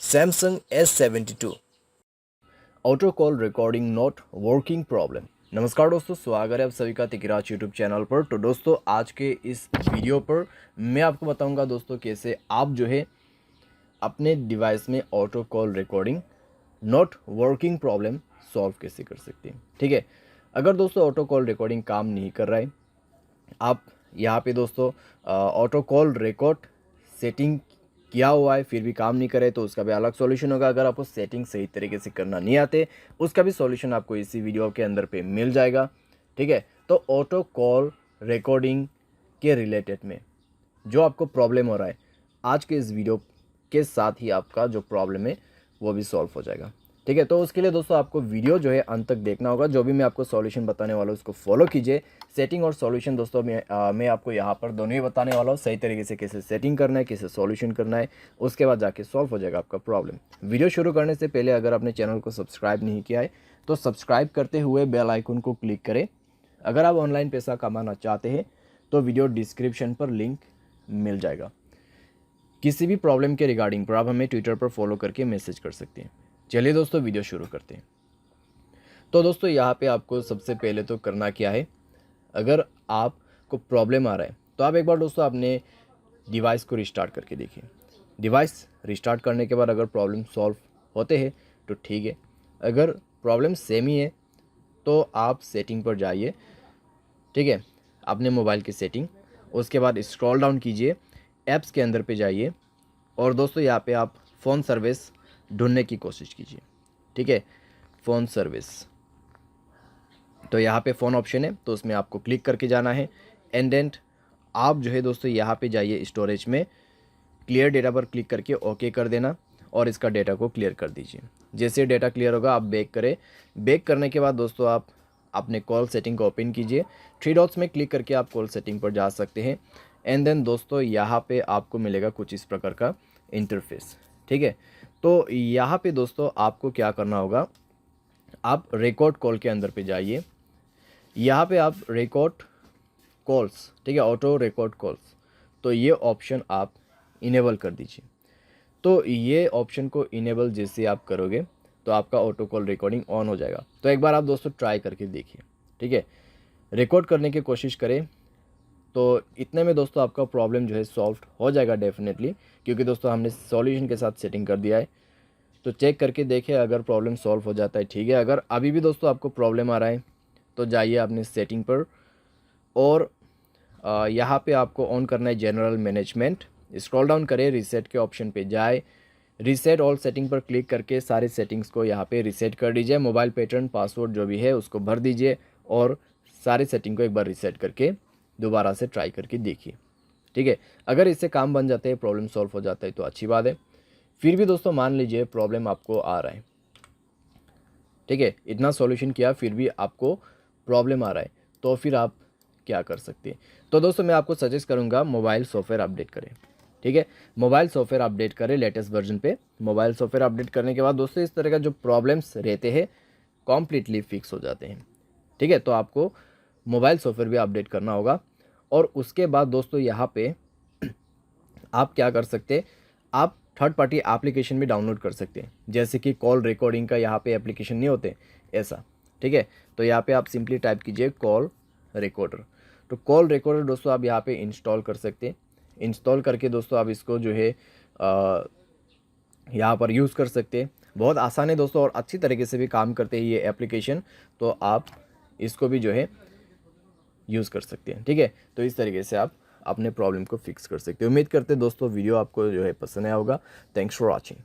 Samsung A72 auto call recording not working problem. नमस्कार दोस्तों, स्वागत है आप सभी का तिकराज यूट्यूब चैनल पर। तो दोस्तों आज के इस वीडियो पर मैं आपको बताऊंगा दोस्तों कैसे आप जो है अपने डिवाइस में auto call recording not working problem solve कैसे कर सकते हैं। ठीक है, अगर दोस्तों ऑटो कॉल रिकॉर्डिंग काम नहीं कर रहा है, आप यहाँ पे दोस्तों ऑटो कॉल रिकॉर्ड सेटिंग किया हुआ है फिर भी काम नहीं करे तो उसका भी अलग सॉल्यूशन होगा। अगर आपको सेटिंग सही तरीके से करना नहीं आते उसका भी सॉल्यूशन आपको इसी वीडियो के अंदर पे मिल जाएगा। ठीक है, तो ऑटो कॉल रिकॉर्डिंग के रिलेटेड में जो आपको प्रॉब्लम हो रहा है, आज के इस वीडियो के साथ ही आपका जो प्रॉब्लम है वो भी सॉल्व हो जाएगा। ठीक है, तो उसके लिए दोस्तों आपको वीडियो जो है अंत तक देखना होगा। जो भी मैं आपको सॉल्यूशन बताने वाला हूँ उसको फॉलो कीजिए। सेटिंग और सॉल्यूशन दोस्तों मैं आपको यहाँ पर दोनों ही बताने वाला हूँ, सही तरीके से कैसे सेटिंग करना है, कैसे सॉल्यूशन करना है, उसके बाद जाके सॉल्व हो जाएगा आपका प्रॉब्लम। वीडियो शुरू करने से पहले अगर आपने चैनल को सब्सक्राइब नहीं किया है तो सब्सक्राइब करते हुए बेल आइकन को क्लिक करें। अगर आप ऑनलाइन पैसा कमाना चाहते हैं तो वीडियो डिस्क्रिप्शन पर लिंक मिल जाएगा। किसी भी प्रॉब्लम के रिगार्डिंग पर आप हमें ट्विटर पर फॉलो करके मैसेज कर सकते हैं। चलिए दोस्तों वीडियो शुरू करते हैं। तो दोस्तों यहाँ पे आपको सबसे पहले तो करना क्या है, अगर आपको प्रॉब्लम आ रहा है तो आप एक बार दोस्तों अपने डिवाइस को रिस्टार्ट करके देखिए। डिवाइस रिस्टार्ट करने के बाद अगर प्रॉब्लम सॉल्व होते हैं तो ठीक है, अगर प्रॉब्लम सेम ही है तो आप सेटिंग पर जाइए। ठीक है, अपने मोबाइल की सेटिंग, उसके बाद स्क्रॉल डाउन कीजिए, ऐप्स के अंदर पे जाइए और दोस्तों यहाँ पे आप फ़ोन सर्विस ढूंढने की कोशिश कीजिए। ठीक है, फ़ोन सर्विस, तो यहाँ पे फ़ोन ऑप्शन है तो उसमें आपको क्लिक करके जाना है। एंड देन आप जो है दोस्तों यहाँ पे जाइए, स्टोरेज में क्लियर डेटा पर क्लिक करके ओके कर देना और इसका डेटा को क्लियर कर दीजिए। जैसे डेटा क्लियर होगा आप बैक करें। बैक करने के बाद दोस्तों आप अपने कॉल सेटिंग को ओपन कीजिए। थ्री डॉट्स में क्लिक करके आप कॉल सेटिंग पर जा सकते हैं। एंड देन दोस्तों यहाँ पे आपको मिलेगा कुछ इस प्रकार का इंटरफेस। ठीक है, तो यहाँ पे दोस्तों आपको क्या करना होगा, आप रिकॉर्ड कॉल के अंदर पे जाइए। यहाँ पे आप रिकॉर्ड कॉल्स, ठीक है, ऑटो रिकॉर्ड कॉल्स, तो ये ऑप्शन आप इनेबल कर दीजिए। तो ये ऑप्शन को इनेबल जैसे आप करोगे तो आपका ऑटो कॉल रिकॉर्डिंग ऑन हो जाएगा। तो एक बार आप दोस्तों ट्राई करके देखिए। ठीक है, रिकॉर्ड करने की कोशिश करें तो इतने में दोस्तों आपका प्रॉब्लम जो है सॉल्व हो जाएगा डेफिनेटली, क्योंकि दोस्तों हमने सॉल्यूशन के साथ सेटिंग कर दिया है। तो चेक करके देखें, अगर प्रॉब्लम सॉल्व हो जाता है ठीक है। अगर अभी भी दोस्तों आपको प्रॉब्लम आ रहा है तो जाइए अपने सेटिंग पर और यहाँ पे आपको ऑन करना है जनरल मैनेजमेंट। स्क्रॉल डाउन करें, रीसेट के ऑप्शन पे जाए, रीसेट ऑल सेटिंग पर क्लिक करके सारे सेटिंग्स को यहाँ पे रीसेट कर दीजिए। मोबाइल पैटर्न पासवर्ड जो भी है उसको भर दीजिए और सारी सेटिंग को एक बार रीसेट करके दोबारा से ट्राई करके देखिए। ठीक है, अगर इससे काम बन जाते हैं, प्रॉब्लम सॉल्व हो जाता है तो अच्छी बात है। फिर भी दोस्तों मान लीजिए प्रॉब्लम आपको आ रहा है, ठीक है, इतना सॉल्यूशन किया फिर भी आपको प्रॉब्लम आ रहा है, तो फिर आप क्या कर सकते हैं। तो दोस्तों मैं आपको सजेस्ट करूंगा मोबाइल सॉफ्टवेयर अपडेट करें। ठीक है, मोबाइल सॉफ्टवेयर अपडेट करें लेटेस्ट वर्जन पे। मोबाइल सॉफ्टवेयर अपडेट करने के बाद दोस्तों इस तरह का जो प्रॉब्लम्स रहते हैं कॉम्प्लीटली फिक्स हो जाते हैं। ठीक है, तो आपको मोबाइल सॉफ्टवेयर भी अपडेट करना होगा। और उसके बाद दोस्तों यहाँ पे आप क्या कर सकते हैं, आप थर्ड पार्टी एप्लीकेशन भी डाउनलोड कर सकते हैं, जैसे कि कॉल रिकॉर्डिंग का यहाँ पे एप्लीकेशन नहीं होते ऐसा। ठीक है, तो यहाँ पे आप सिंपली टाइप कीजिए कॉल रिकॉर्डर। तो कॉल रिकॉर्डर दोस्तों आप यहाँ पे इंस्टॉल कर सकते हैं। इंस्टॉल करके दोस्तों आप इसको जो है यहाँ पर यूज़ कर सकते हैं। बहुत आसान है दोस्तों और अच्छी तरीके से भी काम करते हैं ये एप्लीकेशन, तो आप इसको भी जो है यूज़ कर सकते हैं। ठीक है, तो इस तरीके से आप अपने प्रॉब्लम को फिक्स कर सकते हैं। उम्मीद करते हैं दोस्तों वीडियो आपको जो है पसंद आया होगा। Thanks for watching.